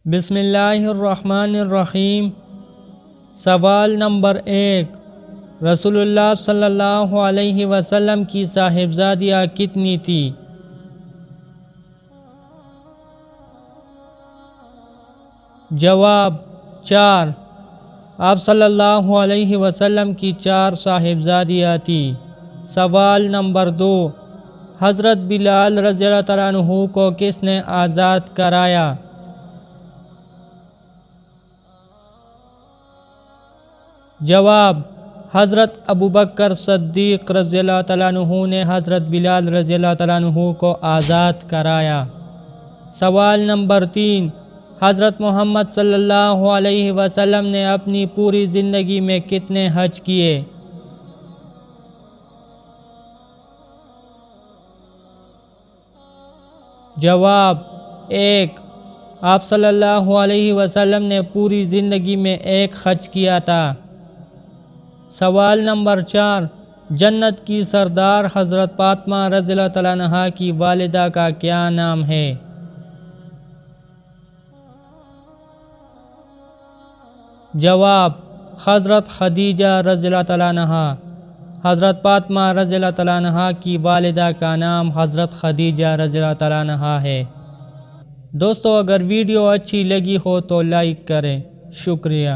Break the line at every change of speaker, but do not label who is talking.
بسم اللہ الرحمن الرحیم۔ سوال نمبر 1، رسول اللہ صلی اللہ علیہ وسلم کی صاحبزادیاں کتنی تھی؟ جواب 4۔ آپ صلی اللہ علیہ وسلم کی 4 صاحبزادیاں تھیں۔ سوال نمبر 2، حضرت بلال رضی اللہ تعالیٰ عنہ کو کس نے آزاد کرایا؟ جواب، حضرت ابوبکر صدیق رضی اللہ تعالیٰ عنہ نے حضرت بلال رضی اللہ تعالیٰ عنہ کو آزاد کرایا۔ سوال نمبر 3، حضرت محمد صلی اللہ علیہ وسلم نے اپنی پوری زندگی میں کتنے حج کیے؟ جواب 1۔ آپ صلی اللہ علیہ وسلم نے پوری زندگی میں 1 حج کیا تھا۔ سوال نمبر 4، جنت کی سردار حضرت فاطمہ رضی اللہ تعالیٰ عنہا کی والدہ کا کیا نام ہے؟ جواب، حضرت خدیجہ رضی اللہ تعالیٰ عنہا۔ حضرت فاطمہ رضی اللہ تعالیٰ عنہا کی والدہ کا نام حضرت خدیجہ رضی اللہ تعالیٰ عنہا ہے۔ دوستو، اگر ویڈیو اچھی لگی ہو تو لائک کریں۔ شکریہ۔